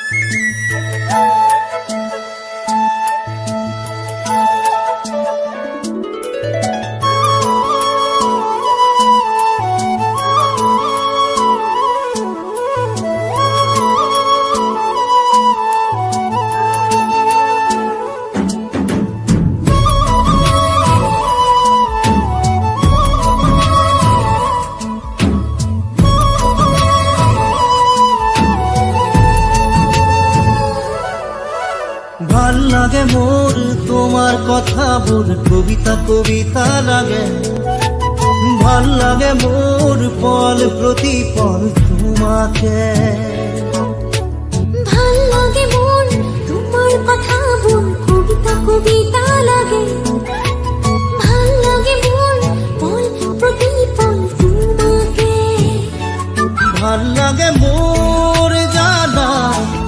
ভাল লাগে মোর তোমার কথা মোর কবিতা কবিতা লাগে। ভাল লাগে মোর পল প্রতি পল তোমাকে। ভাল লাগে মোর তোমার কথা মোর কবিতা কবিতা লাগে। ভাল লাগে মোর পল প্রতি পল তোমাকে। ভাল লাগে মোর জানা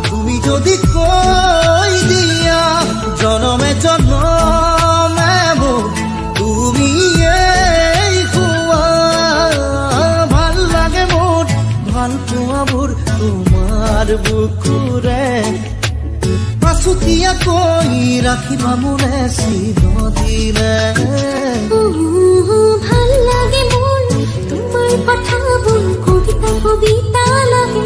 তুমি যদি কই দিয়া জনমে জনমে মোর তুমি এই হুয়া। ভাল লাগে মোর ভাল পোৱা মোর তোমার বুকুরে। আছুতীয়া কই রাখিবা মোরে চিৰদিনে। ভাল লাগে মোর তোমার কথা মোর কবিতা কবিতা লাগে।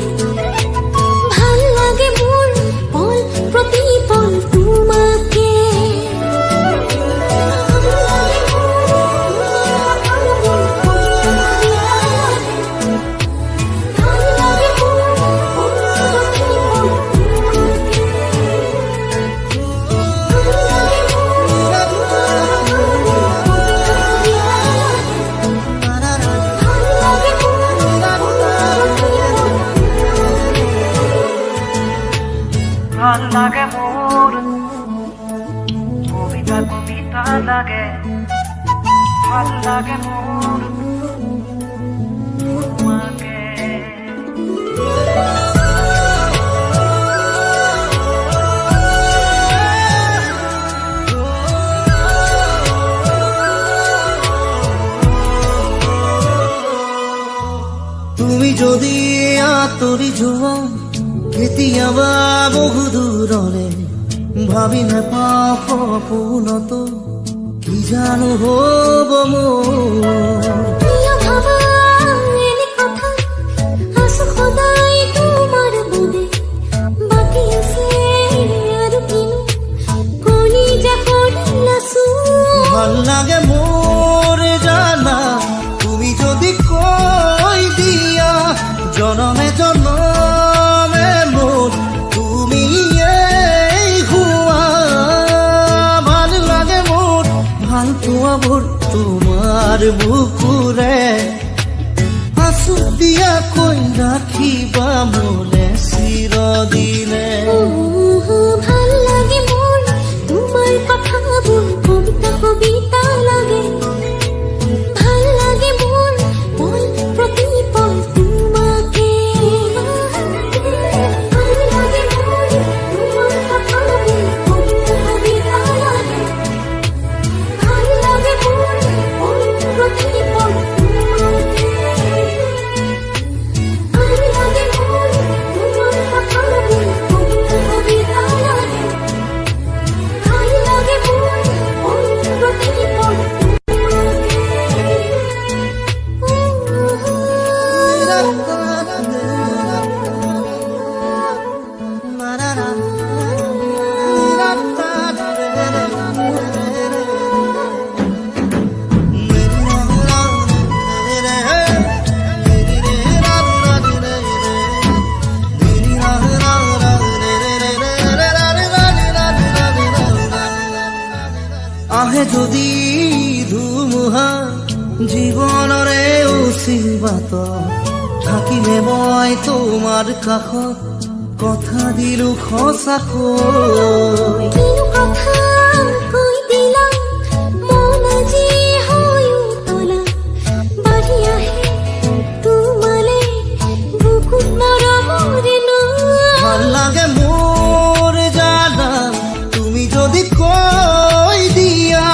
ভাল লাগে মোর পল প্রতি পল তোমাকে। ভাল লাগে মোর কবিতা কবিতা লাগে। ভাল লাগে মোর তোমাকে। তুমি যদি আঁতৰি যোৱা কেতিয়াবা বহু দূৰলে ভাবি নাপাওঁ সপোনতো কি জানো হ'ব মোৰ। প্ৰিয় ভাবা এনে কথা আছো সদায় তোমাৰ বাবে। বাকী আছে আৰু কিনো কলিজা কৰি নাচো। ভাল লাগে মোৰ জানা তুমি যদি কৈ দিয়া জনমে জনমে মোৰ তুমি এই হুৱা। ভাল লাগে মোৰ ভাল পোৱা মোৰ তোমাৰ বুকুৰে। আছুতীয়া কৈ ৰাখিবা মোলে চিৰদিনে। ভাল লাগে মোর তোমার কথা মোর কবিতা কবিতা লাগে। ভাল লাগে মোর পল প্রতি পল তোমাকে। ভাল লাগে মোর তোমার কথা মোর কবিতা কবিতা লাগে। ভাল লাগে মোর পল প্রতি পল তোমাকে। ভাল লাগে মোর তোমার কথা মোর কবিতা কবিতা লাগে। ভাল লাগে মোর পল প্রতি পল আহে যদি ধুমুহা জীৱনৰে উচিবাত থাকিলে মই তোমাৰ কাষত কথা দিলো সঁচাকৈ। কিনো কথা কৈ দিলা মন আজি হৈ উতলা। বাঢ়ি আহে তোমালে বুকুত মৰমৰে ভাল লাগে মোৰ জানা তুমি যদি কৈ দিয়া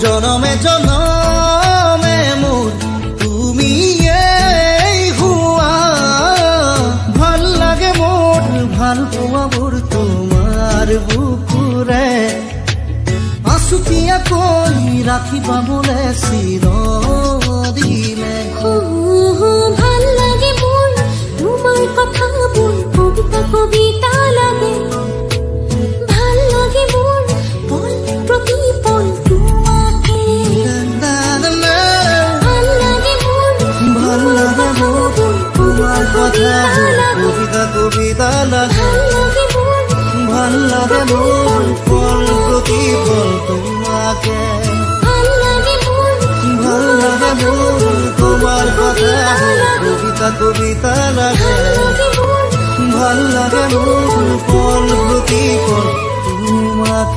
জনমে জনমে মোৰ তুমি এই হুৱা। ভাল লাগে মোৰ ভাল পোৱাবোৰ তোমাৰ বুকুৰে আছুতীয়াকৈ ৰাখিবা মোলে চিৰদিনে। ভাল লাগে মোৰ তোমাৰ কথাবোৰ কবিতা কবিতা লাগে। ভাল লাগে মোৰ পল প্ৰতি পল তোমাকে। ভাল লাগে মোৰ ভাল লাগে মোৰ তোমাৰ কথাবোৰ কবিতা কবিতা লাগে। ভাল লাগে মোৰ ভাল লাগে মোৰ পল প্ৰতি পল তোমাকে। ভাল লাগে মোৰ ভাল লাগে মোৰ তোমাৰ কথাবোৰ কবিতা কবিতা লাগে। ভাল লাগে মোৰ পল প্ৰতি পল তোমাকে।